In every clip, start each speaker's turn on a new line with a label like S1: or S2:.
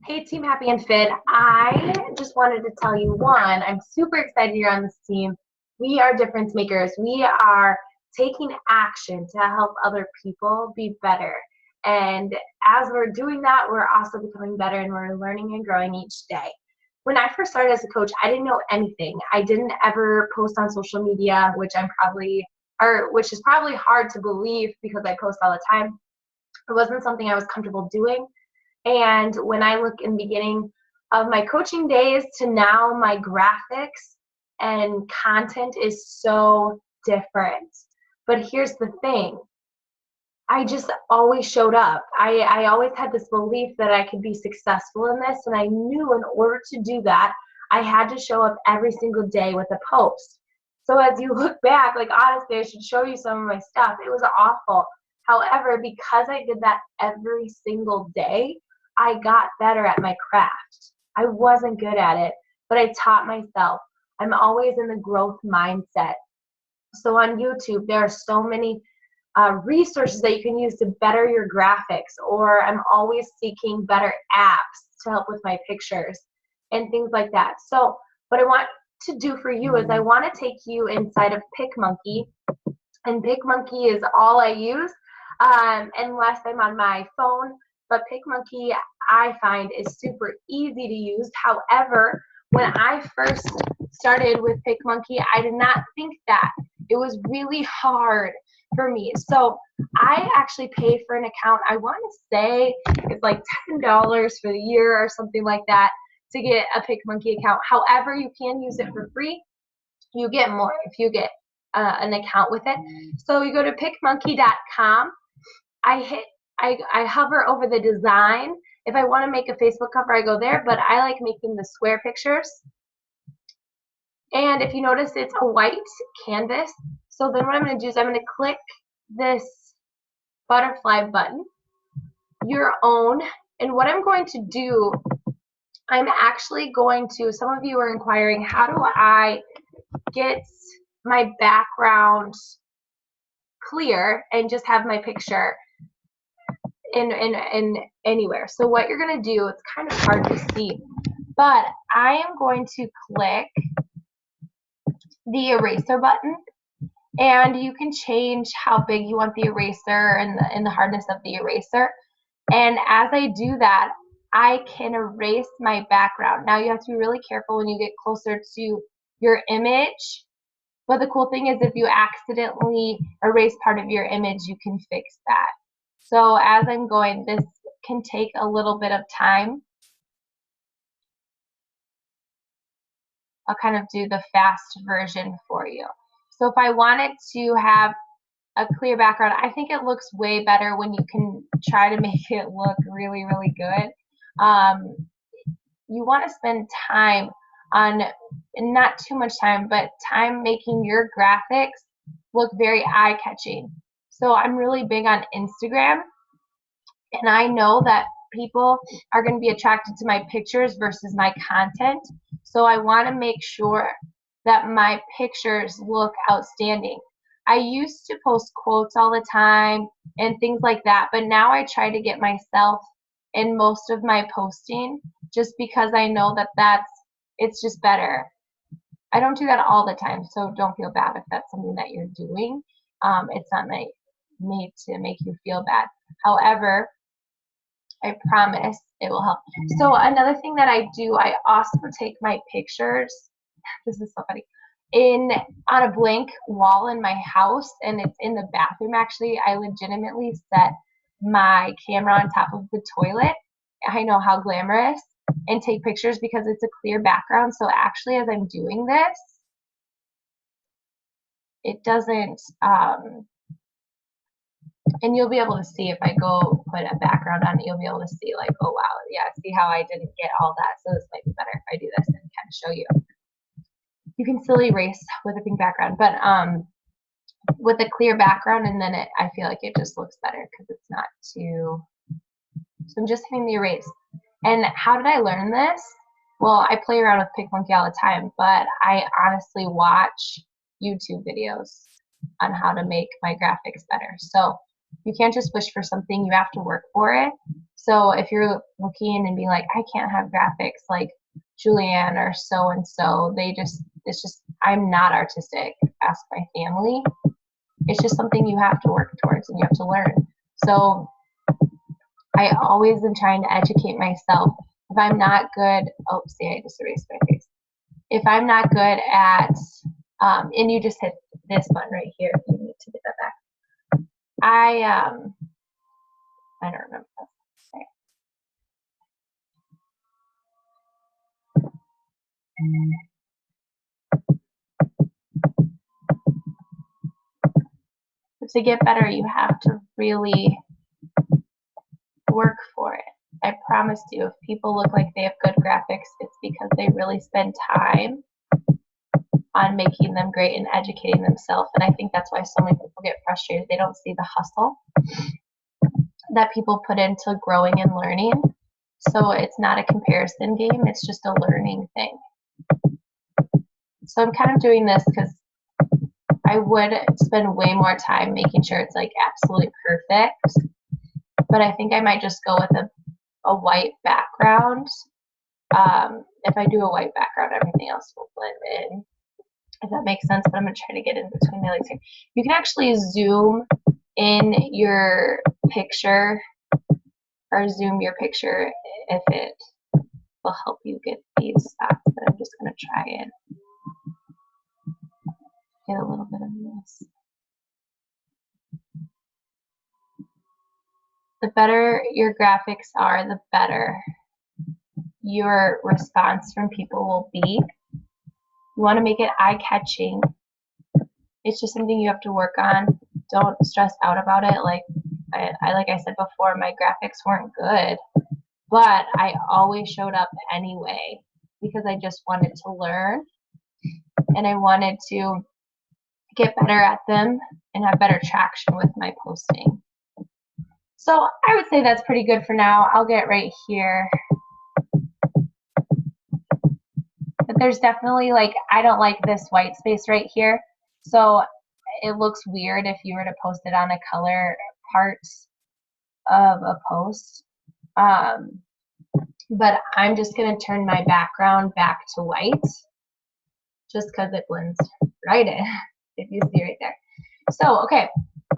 S1: Hey Team Happy and Fit. I just wanted to tell you one, I'm super excited you're on this team. We are difference makers. We are taking action to help other people be better. And as we're doing that, we're also becoming better and we're learning and growing each day. When I first started as a coach, I didn't know anything. I didn't ever post on social media, which is probably hard to believe because I post all the time. It wasn't something I was comfortable doing. And when I look in the beginning of my coaching days to now, my graphics and content is so different. But here's the thing. I just always showed up. I always had this belief that I could be successful in this, and I knew in order to do that, I had to show up every single day with a post. So as you look back, like honestly, I should show you some of my stuff. It was awful. However, because I did that every single day, I got better at my craft. I wasn't good at it, but I taught myself. I'm always in the growth mindset. So on YouTube, there are so many resources that you can use to better your graphics, or I'm always seeking better apps to help with my pictures and things like that. So what I want to do for you is I want to take you inside of picmonkey, and picmonkey is all I use unless I'm on my phone. But picmonkey I find is super easy to use. However, when I first started with picmonkey, I did not think that. It was really hard for me. So I actually paid for an account. I want to say it's like $10 for the year or something like that to get a picmonkey account. However, you can use it for free. You get more if you get an account with it. So you go to picmonkey.com. I hover over the design. If I want to make a Facebook cover, I go there, but I like making the square pictures. And if you notice, it's a white canvas. So then what I'm going to do is I'm going to click this butterfly button, your own. And what I'm going to do, I'm actually going to, some of you are inquiring, how do I get my background clear and just have my picture in anywhere? So what you're going to do, it's kind of hard to see, but I am going to click the eraser button, and you can change how big you want the eraser and the hardness of the eraser. And as I do that, I can erase my background. Now you have to be really careful when you get closer to your image. But the cool thing is if you accidentally erase part of your image, you can fix that. So as I'm going, this can take a little bit of time. I'll kind of do the fast version for you. So if I wanted to have a clear background, I think it looks way better when you can try to make it look really, really good. You want to spend time on, not too much time, but time making your graphics look very eye-catching. So I'm really big on Instagram, and I know that people are going to be attracted to my pictures versus my content. So I want to make sure that my pictures look outstanding. I used to post quotes all the time and things like that, but now I try to get myself in most of my posting just because I know that it's just better. I don't do that all the time, so don't feel bad if that's something that you're doing. It's not made to make you feel bad. However, I promise it will help. So another thing that I do, I also take my pictures. This is so funny. On a blank wall in my house, and it's in the bathroom actually. I legitimately set my camera on top of the toilet. I know, how glamorous, and take pictures because it's a clear background. So actually, as I'm doing this, it doesn't, and you'll be able to see if I go put a background on it, you'll be able to see like, oh wow, yeah, see how I didn't get all that. So this might be better if I do this and kind of show you. You can still erase with a pink background, but with a clear background, and then I feel like it just looks better because it's not too. So I'm just hitting the erase. And how did I learn this? Well, I play around with picmonkey all the time, but I honestly watch YouTube videos on how to make my graphics better. So you can't just wish for something, you have to work for it. So if you're looking and being like, I can't have graphics like Julianne or so and so, it's just, I'm not artistic. Ask my family. It's just something you have to work towards and you have to learn. So I always am trying to educate myself. If I'm not good, oh, see, I just erased my face. If I'm not good at, and you just hit this button right here if you need to get that back. I don't remember. To get better, you have to really work for it. I promise you, if people look like they have good graphics, it's because they really spend time on making them great and educating themselves. And I think that's why so many people get frustrated. They don't see the hustle that people put into growing and learning. So it's not a comparison game, it's just a learning thing. So I'm kind of doing this because I would spend way more time making sure it's like absolutely perfect. But I think I might just go with a white background. If I do a white background, everything else will blend in, if that makes sense. But I'm going to try to get in between my legs here. You can actually zoom in your picture or zoom your picture if it will help you get these spots. But I'm just going to try and get a little bit of this. The better your graphics are, the better your response from people will be. You want to make it eye-catching. It's just something you have to work on. Don't stress out about it. Like I said before, my graphics weren't good, but I always showed up anyway because I just wanted to learn and I wanted to get better at them and have better traction with my posting. So I would say that's pretty good for now. I'll get right here. But there's definitely, like, I don't like this white space right here. So it looks weird if you were to post it on a color part of a post. But I'm just going to turn my background back to white just because it blends right in, if you see right there. So, okay,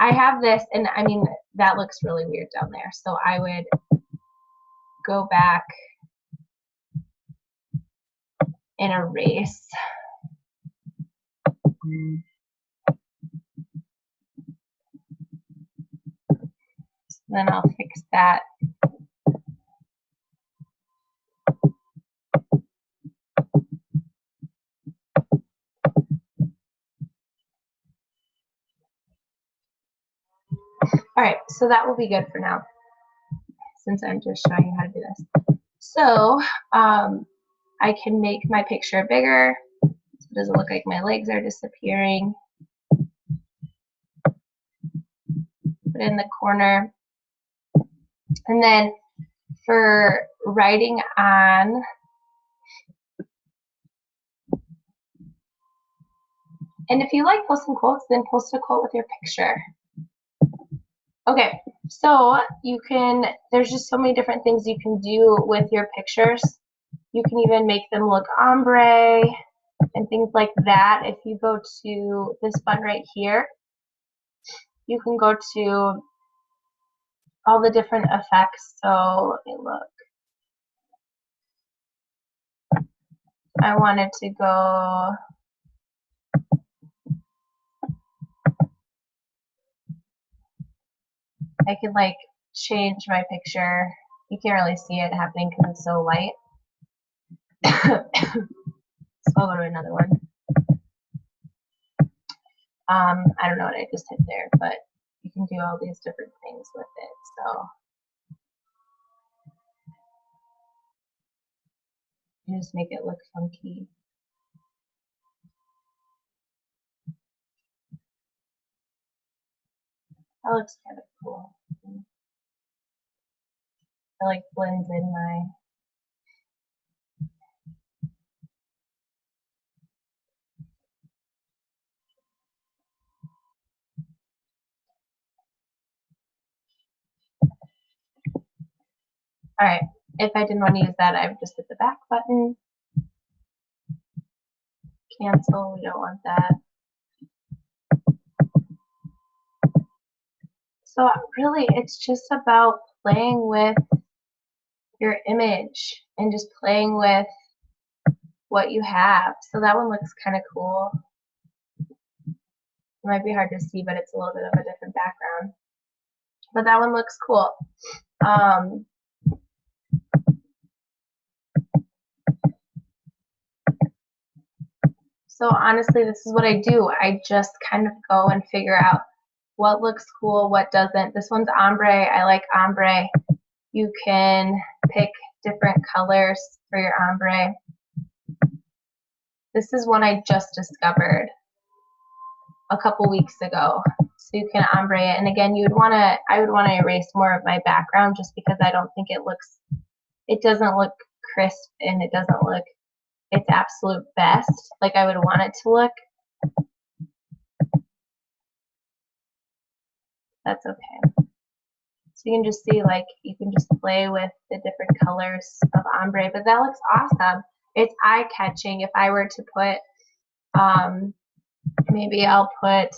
S1: I have this, and I mean, that looks really weird down there. So I would go back and erase. Then I'll fix that. All right, so that will be good for now, since I'm just showing you how to do this. So I can make my picture bigger. So it doesn't look like my legs are disappearing. Put it in the corner. And then for writing on, and if you like posting quotes, then post a quote with your picture. Okay, so you can, there's just so many different things you can do with your pictures. You can even make them look ombre and things like that. If you go to this button right here, you can go to all the different effects. So let me look. I wanted to go, I could like change my picture. You can't really see it happening because it's so light. So I'll go to another one. I don't know what I just hit there, but you can do all these different things with it. So you just make it look funky. That looks kind of cool. It like blends in my, All right, if I didn't want to use that, I would just hit the back button. Cancel, we don't want that. So really, it's just about playing with your image and just playing with what you have. So that one looks kind of cool. It might be hard to see, but it's a little bit of a different background. But that one looks cool. So honestly, this is what I do. I just kind of go and figure out what looks cool, what doesn't. This one's ombre. I like ombre. You can pick different colors for your ombre. This is one I just discovered a couple weeks ago. So you can ombre it. And again, I would want to erase more of my background just because I don't think it doesn't look crisp and it doesn't look its absolute best like I would want it to look. That's okay. So you can just see, like, you can just play with the different colors of ombre, but that looks awesome. It's eye-catching. If I were to put, maybe I'll put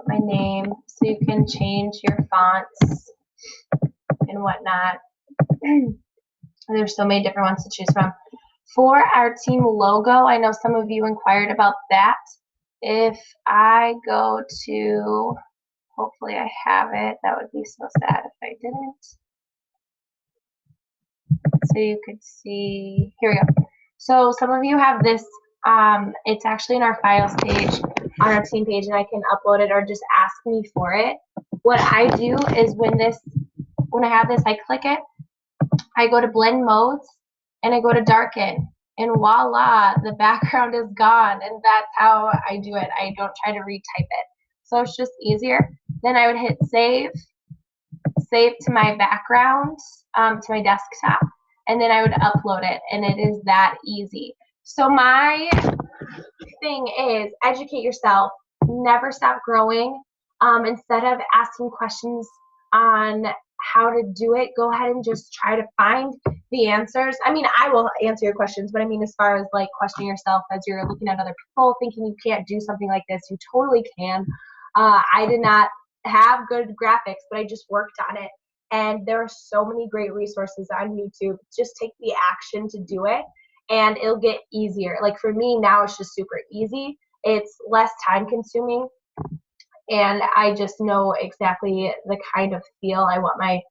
S1: my name, so you can change your fonts and whatnot. There's so many different ones to choose from. For our team logo, I know some of you inquired about that. If I go to, hopefully I have it, that would be so sad if I didn't. So you could see, here we go. So some of you have this, it's actually in our files page, on our team page, and I can upload it or just ask me for it. What I do is when I have this, I click it, I go to blend modes, and I go to darken, and voila, the background is gone, and that's how I do it. I don't try to retype it. So it's just easier. Then I would hit save to my background, to my desktop, and then I would upload it, and it is that easy. So my thing is educate yourself, never stop growing. Instead of asking questions on how to do it, go ahead and just try to find the answers. I mean, I will answer your questions, but I mean, as far as like questioning yourself as you're looking at other people, thinking you can't do something like this, you totally can. I did not have good graphics, but I just worked on it. And there are so many great resources on YouTube. Just take the action to do it, and it'll get easier. Like for me now, it's just super easy. It's less time consuming, and I just know exactly the kind of feel I want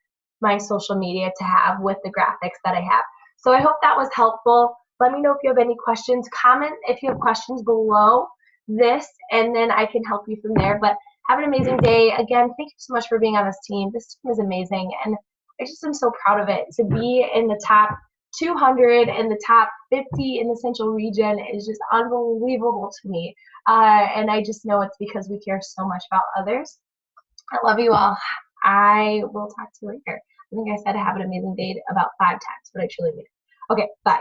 S1: my social media to have with the graphics that I have. So I hope that was helpful. Let me know if you have any questions. Comment if you have questions below this, and then I can help you from there. But have an amazing day. Again, thank you so much for being on this team. This team is amazing, and I just am so proud of it. To be in the top 200 and the top 50 in the Central region is just unbelievable to me. And I just know it's because we care so much about others. I love you all. I will talk to you later. I think I said have an amazing day about 5 times, but I truly mean it. Okay, bye.